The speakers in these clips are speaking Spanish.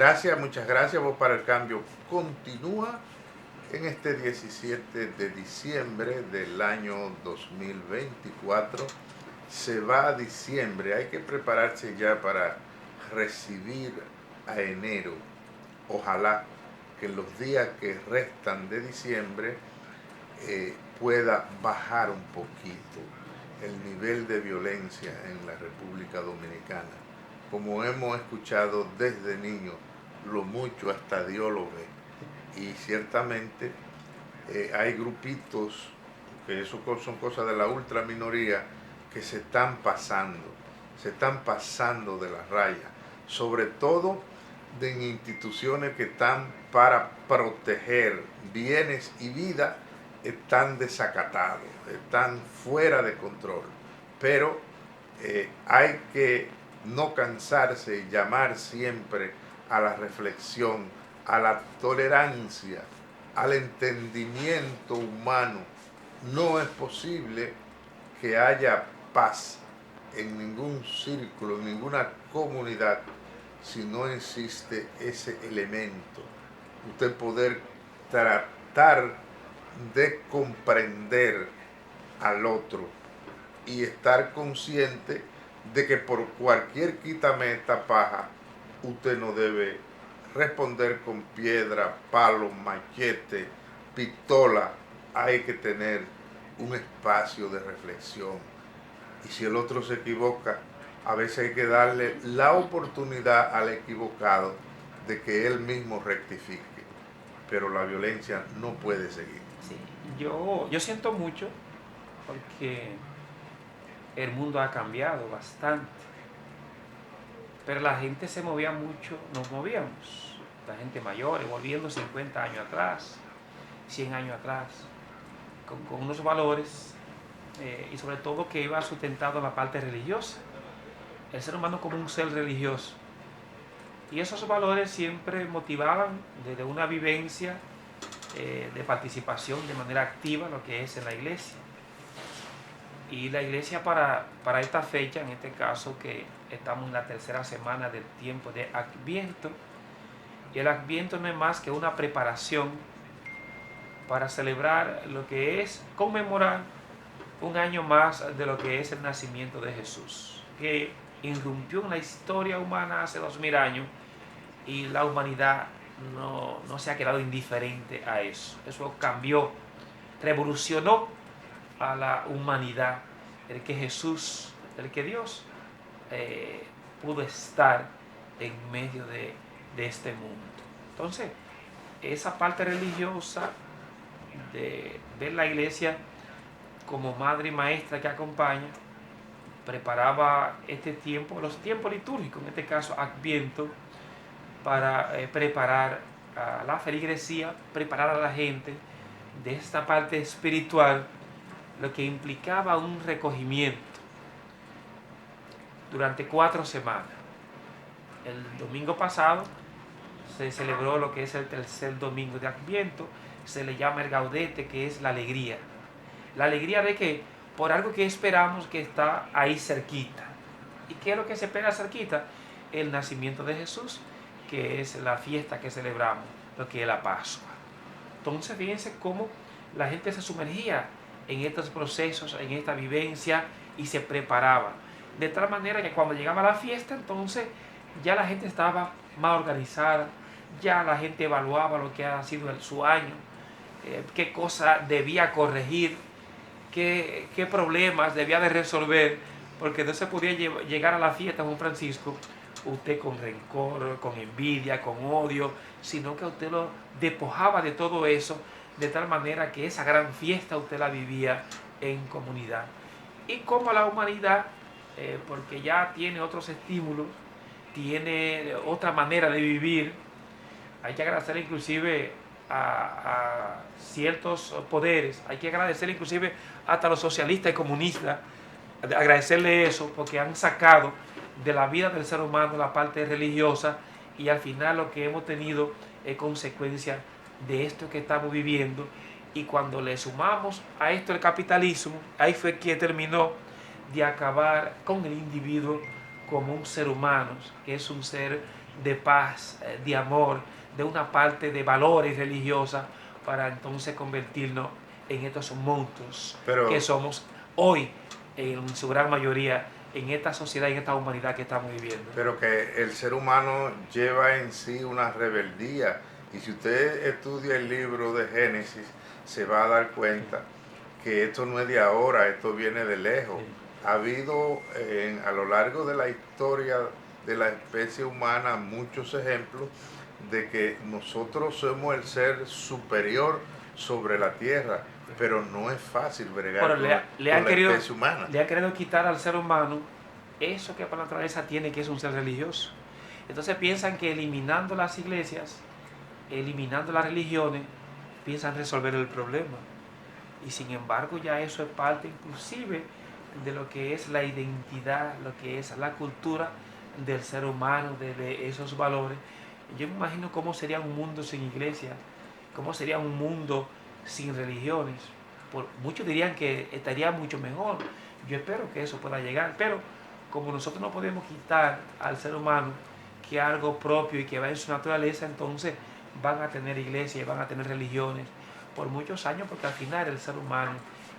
Gracias, muchas gracias. Voz para el Cambio continúa en este 17 de diciembre del año 2024. Se va a diciembre, hay que prepararse ya para recibir a enero. Ojalá que en los días que restan de diciembre pueda bajar un poquito el nivel de violencia en la República Dominicana. Como hemos escuchado desde niños, lo mucho hasta Dios lo ve. Y ciertamente hay grupitos, que eso son cosas de la ultraminoría, que se están pasando de la raya, sobre todo de instituciones que están para proteger bienes y vida, están desacatados, están fuera de control. Pero hay que no cansarse y llamar siempre a la reflexión, a la tolerancia, al entendimiento humano. No es posible que haya paz en ningún círculo, en ninguna comunidad, si no existe ese elemento. Usted poder tratar de comprender al otro y estar consciente de que por cualquier quítame esta paja, usted no debe responder con piedra, palo, machete, pistola. Hay que tener un espacio de reflexión. Y si el otro se equivoca, a veces hay que darle la oportunidad al equivocado de que él mismo rectifique. Pero la violencia no puede seguir. Sí, yo siento mucho porque el mundo ha cambiado bastante, pero la gente se movía mucho, nos movíamos, la gente mayor, volviendo 50 años atrás, 100 años atrás, con unos valores y sobre todo que iba sustentado en la parte religiosa, el ser humano como un ser religioso. Y esos valores siempre motivaban desde una vivencia de participación de manera activa en lo que es en la iglesia. Y la iglesia para esta fecha, en este caso que estamos en la tercera semana del tiempo de Adviento, y el Adviento no es más que una preparación para celebrar lo que es conmemorar un año más de lo que es el nacimiento de Jesús, que irrumpió en la historia humana hace 2000 años y la humanidad no se ha quedado indiferente a eso. Eso cambió, revolucionó a la humanidad, el que Jesús, el que Dios pudo estar en medio de este mundo. Entonces, esa parte religiosa de ver la iglesia como madre y maestra que acompaña, preparaba este tiempo, los tiempos litúrgicos, en este caso Adviento, para preparar a la feligresía, preparar a la gente de esta parte espiritual, lo que implicaba un recogimiento durante 4 semanas. El domingo pasado se celebró lo que es el tercer domingo de Adviento, se le llama el gaudete, que es la alegría. La alegría de que por algo que esperamos que está ahí cerquita. ¿Y qué es lo que se espera cerquita? El nacimiento de Jesús, que es la fiesta que celebramos, lo que es la Pascua. Entonces fíjense cómo la gente se sumergía en estos procesos, en esta vivencia y se preparaba. De tal manera que cuando llegaba la fiesta, entonces ya la gente estaba más organizada, ya la gente evaluaba lo que ha sido su año, qué cosa debía corregir, qué problemas debía de resolver, porque no se podía llegar a la fiesta de Juan Francisco usted con rencor, con envidia, con odio, sino que usted lo despojaba de todo eso, de tal manera que esa gran fiesta usted la vivía en comunidad. Y como la humanidad, porque ya tiene otros estímulos, tiene otra manera de vivir, hay que agradecer inclusive a ciertos poderes, hay que agradecer inclusive hasta los socialistas y comunistas, agradecerle eso porque han sacado de la vida del ser humano la parte religiosa y al final lo que hemos tenido es consecuencia de esto que estamos viviendo. Y cuando le sumamos a esto el capitalismo, ahí fue que terminó de acabar con el individuo como un ser humano, que es un ser de paz, de amor, de una parte de valores religiosos, para entonces convertirnos en estos monstruos que somos hoy, en su gran mayoría, en esta sociedad y en esta humanidad que estamos viviendo. Pero que el ser humano lleva en sí una rebeldía. Y si usted estudia el libro de Génesis, se va a dar cuenta que esto no es de ahora, esto viene de lejos. Ha habido a lo largo de la historia de la especie humana muchos ejemplos de que nosotros somos el ser superior sobre la tierra, pero no es fácil bregar con la especie humana. Le ha querido quitar al ser humano eso que por naturaleza tiene, que es un ser religioso. Entonces piensan que eliminando las iglesias, eliminando las religiones, piensan resolver el problema. Y sin embargo ya eso es parte inclusive de lo que es la identidad, lo que es la cultura del ser humano, de esos valores. Yo me imagino cómo sería un mundo sin iglesia, cómo sería un mundo sin religiones. Muchos dirían que estaría mucho mejor. Yo espero que eso pueda llegar, pero como nosotros no podemos quitar al ser humano que es algo propio y que va en su naturaleza, entonces van a tener iglesias, van a tener religiones por muchos años, porque al final el ser humano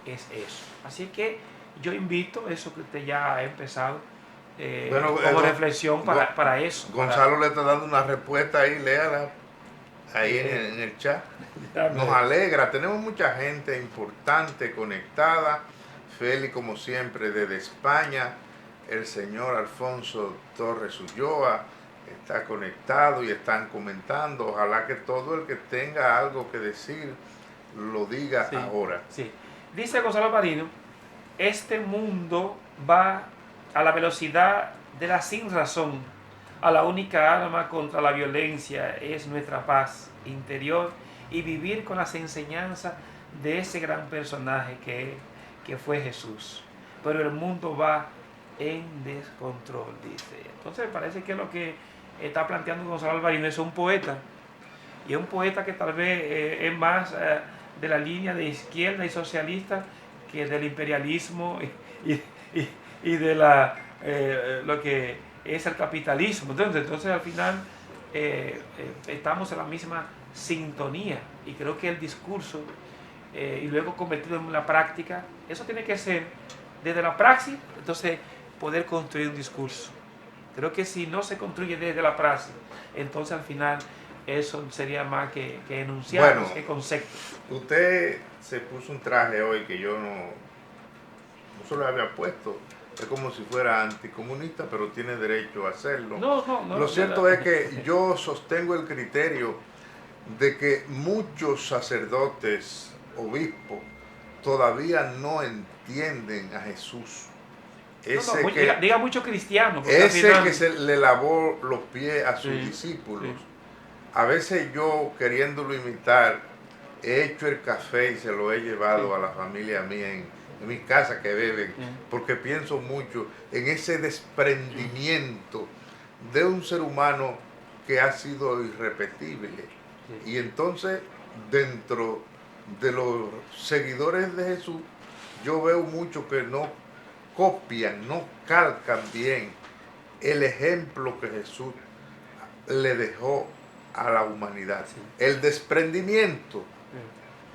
es eso. Así que yo invito eso que usted ya ha empezado como reflexión para eso. Gonzalo le está dando una respuesta ahí, léala ahí en el chat. Nos alegra, tenemos mucha gente importante conectada. Feli, como siempre, desde España. El señor Alfonso Torres Ulloa está conectado y están comentando. Ojalá que todo el que tenga algo que decir lo diga ahora. Sí. Dice Gonzalo Marino, este mundo va a la velocidad de la sin razón. A la única arma contra la violencia es nuestra paz interior y vivir con las enseñanzas de ese gran personaje que fue Jesús. Pero el mundo va en descontrol, dice. Entonces parece que lo que está planteando Gonzalo Alvarino es un poeta, y es un poeta que tal vez es más de la línea de izquierda y socialista que del imperialismo y de lo que es el capitalismo. Entonces al final estamos en la misma sintonía, y creo que el discurso y luego convertido en la práctica, eso tiene que ser desde la praxis, entonces poder construir un discurso. Creo que si no se construye desde la praxis, entonces al final eso sería más que enunciados, que conceptos. Usted se puso un traje hoy que yo no se lo había puesto. Es como si fuera anticomunista, pero tiene derecho a hacerlo. No, lo cierto es que yo sostengo el criterio de que muchos sacerdotes, obispos, todavía no entienden a Jesús. Diga mucho cristiano. Ese que se le lavó los pies a sus discípulos. A veces yo, queriéndolo imitar, he hecho el café y se lo he llevado a la familia mía en mi casa que beben, porque pienso mucho en ese desprendimiento de un ser humano que ha sido irrepetible. Y entonces, dentro de los seguidores de Jesús, yo veo mucho que no copian, no calcan bien el ejemplo que Jesús le dejó a la humanidad. El desprendimiento.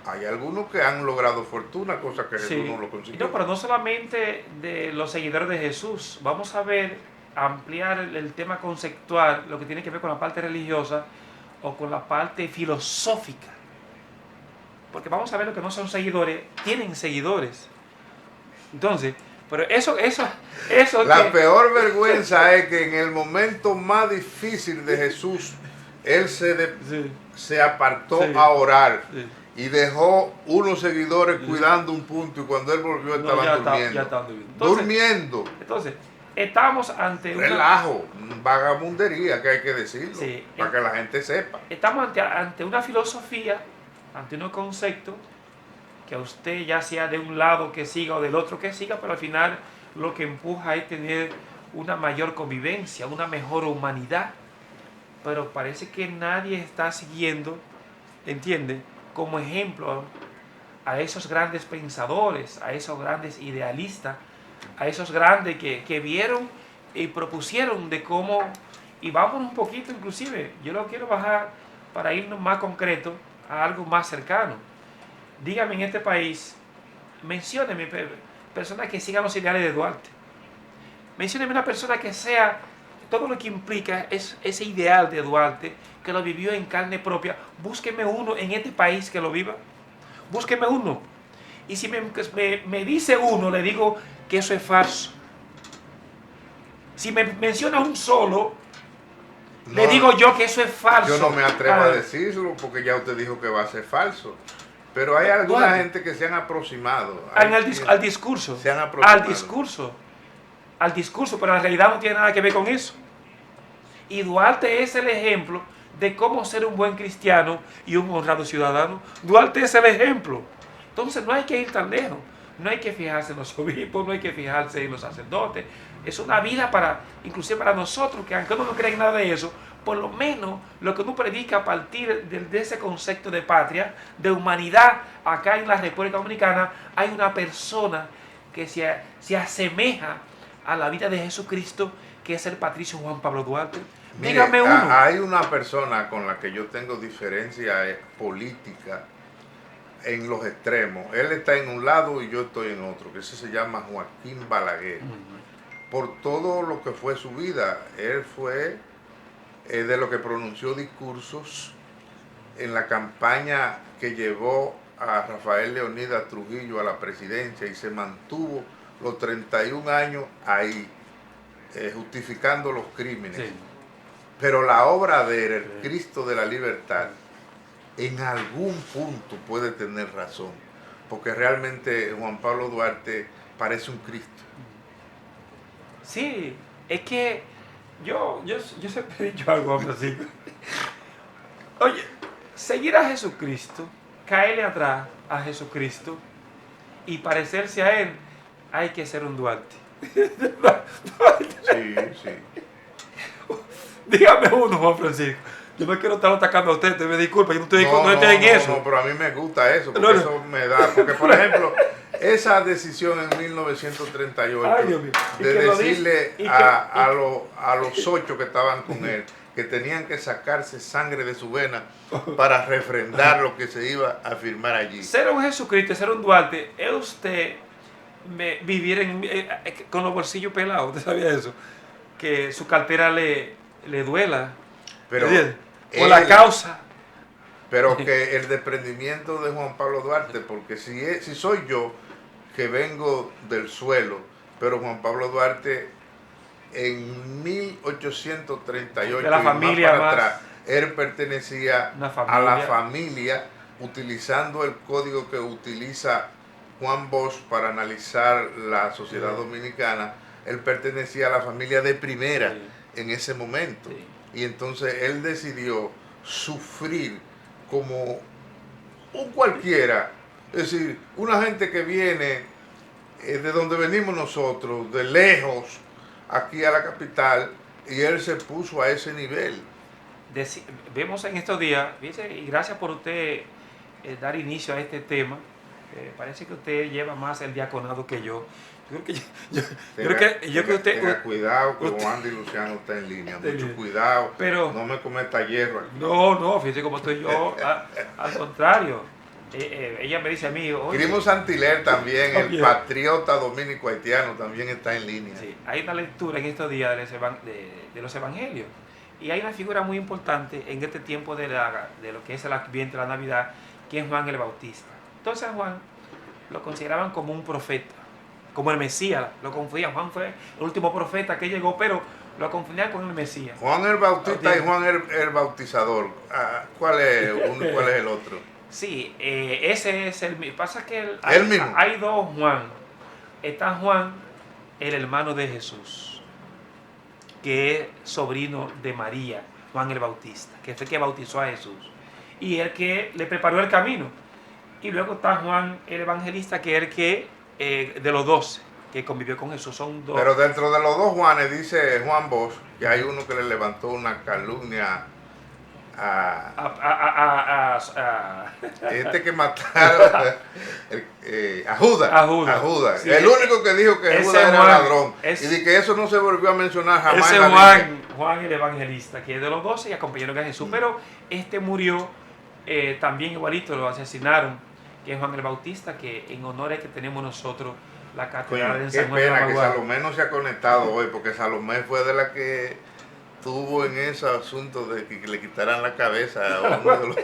Hay algunos que han logrado fortuna, cosa que Jesús no lo consiguió. No, pero no solamente de los seguidores de Jesús. Vamos a ver, ampliar el tema conceptual, lo que tiene que ver con la parte religiosa o con la parte filosófica. Porque vamos a ver lo que no son seguidores, tienen seguidores. Entonces, pero eso la peor vergüenza es que en el momento más difícil de Jesús, él se apartó a orar. Y dejó unos seguidores cuidando un punto, y cuando él volvió estaban durmiendo. Entonces, estamos ante relajo, vagabundería, que hay que decirlo, para que la gente sepa. Estamos ante una filosofía, ante unos conceptos que a usted, ya sea de un lado que siga o del otro que siga, pero al final lo que empuja es tener una mayor convivencia, una mejor humanidad. Pero parece que nadie está siguiendo, ¿entiende?, como ejemplo a esos grandes pensadores, a esos grandes idealistas, a esos grandes que vieron y propusieron de cómo Y vámonos un poquito, inclusive, yo lo quiero bajar para irnos más concreto a algo más cercano. Dígame en este país, mencióneme personas que sigan los ideales de Duarte. Mencióneme una persona que sea todo lo que implica es ese ideal de Duarte, que lo vivió en carne propia. Búsqueme uno en este país que lo viva. Búsqueme uno. Y si me dice uno, le digo que eso es falso. Si me menciona un solo, no, le digo yo que eso es falso. Yo no me atrevo a decirlo porque ya usted dijo que va a ser falso. Pero hay alguna gente que se han aproximado. Al discurso. Se han aproximado. Al discurso, pero en realidad no tiene nada que ver con eso. Y Duarte es el ejemplo de cómo ser un buen cristiano y un honrado ciudadano. Duarte es el ejemplo. Entonces no hay que ir tan lejos. No hay que fijarse en los obispos, no hay que fijarse en los sacerdotes. Es una vida inclusive para nosotros, que aunque uno no cree en nada de eso, por lo menos lo que uno predica a partir de ese concepto de patria, de humanidad, acá en la República Dominicana, hay una persona que se asemeja a la vida de Jesucristo, que es el patricio Juan Pablo Duarte. Mire, dígame uno. Hay una persona con la que yo tengo diferencia política en los extremos. Él está en un lado y yo estoy en otro, que ese se llama Joaquín Balaguer. Por todo lo que fue su vida, él fue de lo que pronunció discursos en la campaña que llevó a Rafael Leonidas Trujillo a la presidencia y se mantuvo los 31 años ahí, justificando los crímenes. Sí. Pero la obra de él, el Cristo de la Libertad, en algún punto puede tener razón, porque realmente Juan Pablo Duarte parece un Cristo. Sí, es que yo siempre he dicho algo así. Oye, seguir a Jesucristo, caerle atrás a Jesucristo y parecerse a Él, hay que ser un Duarte. Sí, sí. Dígame uno, Juan Francisco. Yo no quiero estar atacando a usted, me disculpa, yo no estoy en eso. No, pero a mí me gusta eso, porque eso me da. Porque, por ejemplo, esa decisión en 1938 de decirle a los 8 que estaban con él que tenían que sacarse sangre de su vena para refrendar lo que se iba a firmar allí. Ser un Jesucristo, ser un Duarte, es usted vivir con los bolsillos pelados, ¿usted sabía eso? Que su cartera le duela. Pero por la causa. Pero que el desprendimiento de Juan Pablo Duarte, porque si soy yo que vengo del suelo, pero Juan Pablo Duarte en 1838 de la familia y más para atrás, él pertenecía a la familia, utilizando el código que utiliza Juan Bosch para analizar la sociedad dominicana. Él pertenecía a la familia de primera en ese momento. Y entonces él decidió sufrir como un cualquiera. Es decir, una gente que viene de donde venimos nosotros, de lejos, aquí a la capital, y él se puso a ese nivel. Vemos en estos días, y gracias por usted dar inicio a este tema. Parece que usted lleva más el diaconado que yo. Tenga cuidado que Juan y Luciano está en línea. Mucho cuidado. Pero, no me cometa hierro aquí. No, fíjese cómo estoy yo. Al contrario. Ella me dice a mí... Grimo Santiler también, el patriota dominico haitiano, también está en línea. Sí, hay una lectura en estos días de los evangelios. Y hay una figura muy importante en este tiempo de lo que es el Adviento, la Navidad, que es Juan el Bautista. Entonces a Juan lo consideraban como un profeta, como el Mesías, lo confundían. Juan fue el último profeta que llegó, pero lo confundían con el Mesías. Juan el Bautista y Juan el Bautizador. ¿Cuál es uno y cuál es el otro? Sí, ese es el mismo. Pasa que mismo. Hay dos Juan. Está Juan, el hermano de Jesús, que es sobrino de María, Juan el Bautista, que fue el que bautizó a Jesús y el que le preparó el camino. Y luego está Juan el Evangelista, que es el que de los 12 que convivió con Jesús. Son dos. Pero dentro de los dos Juanes, dice Juan Bosch, que hay uno que le levantó una calumnia este que mataron a Judas. Sí, el único que dijo que Judas era ladrón. Y de que eso no se volvió a mencionar jamás. Ese Juan el Evangelista, que es de los 12 y acompañaron a Jesús. Pero este murió también igualito, lo asesinaron, que es Juan el Bautista, que en honor a que tenemos nosotros la catedral de San Juan. Qué pena que Salomé no se ha conectado hoy, porque Salomé fue de la que tuvo en ese asunto de que le quitaran la cabeza a uno de los...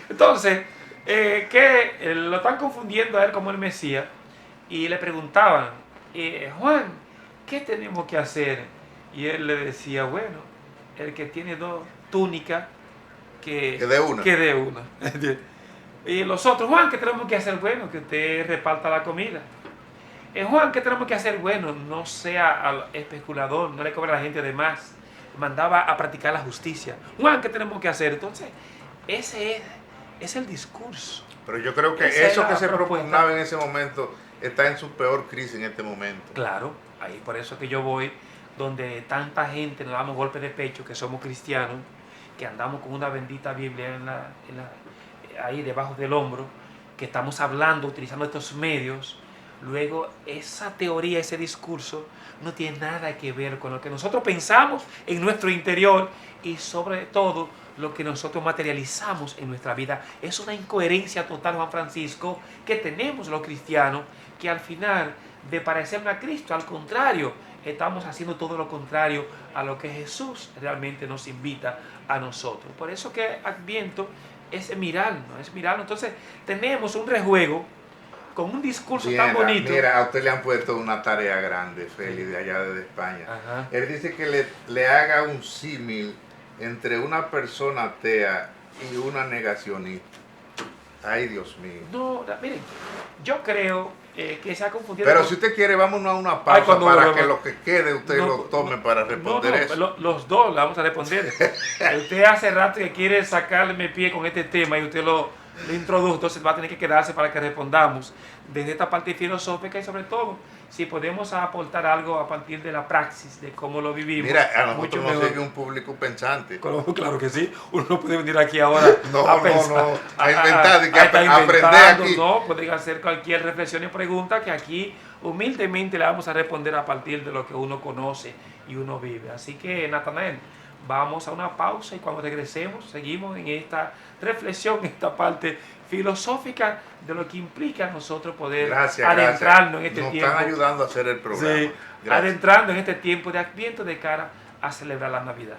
Entonces, que lo están confundiendo a él como el Mesías y le preguntaban, Juan, ¿qué tenemos que hacer? Y él le decía, bueno, el que tiene 2 túnicas, que dé una. Y los otros, Juan, ¿qué tenemos que hacer? Bueno, que usted reparta la comida. Juan, ¿qué tenemos que hacer? Bueno, no sea especulador, no le cobre a la gente de más. Mandaba a practicar la justicia. Juan, ¿qué tenemos que hacer? Entonces, ese es el discurso. Pero yo creo que eso que se propugnaba en ese momento está en su peor crisis en este momento. Claro, ahí por eso que yo voy, donde tanta gente nos damos golpes de pecho, que somos cristianos, que andamos con una bendita Biblia ahí debajo del hombro, que estamos hablando, utilizando estos medios. Luego, esa teoría, ese discurso, no tiene nada que ver con lo que nosotros pensamos en nuestro interior y sobre todo lo que nosotros materializamos en nuestra vida. Es una incoherencia total, Juan Francisco, que tenemos los cristianos, que al final de parecernos a Cristo, al contrario, estamos haciendo todo lo contrario a lo que Jesús realmente nos invita a nosotros. Por eso que Adviento es mirarnos. Entonces, tenemos un rejuego con un discurso tan bonito. Mira, a usted le han puesto una tarea grande, Félix, de allá de España. Ajá. Él dice que le haga un símil entre una persona atea y una negacionista. Ay, Dios mío. No, miren, yo creo que se ha confundido. Pero si usted quiere, vámonos a una pausa para que lo que quede usted lo tome para responder eso. Los dos le vamos a responder. Usted hace rato que quiere sacarme pie con este tema y usted lo introdujo, entonces va a tener que quedarse para que respondamos desde esta parte filosófica y sobre todo si podemos aportar algo a partir de la praxis, de cómo lo vivimos. Mira, a nosotros nos sigue un público pensante. Claro que sí, uno no puede venir aquí ahora a inventar, a aprender aquí. No, pueden hacer cualquier reflexión y pregunta que aquí humildemente le vamos a responder a partir de lo que uno conoce y uno vive. Así que, Natanael, vamos a una pausa y cuando regresemos seguimos en esta reflexión, en esta parte filosófica de lo que implica nosotros poder adentrarnos en este tiempo. Nos están ayudando a hacer el programa. Sí, adentrando en este tiempo de Adviento de cara a celebrar la Navidad.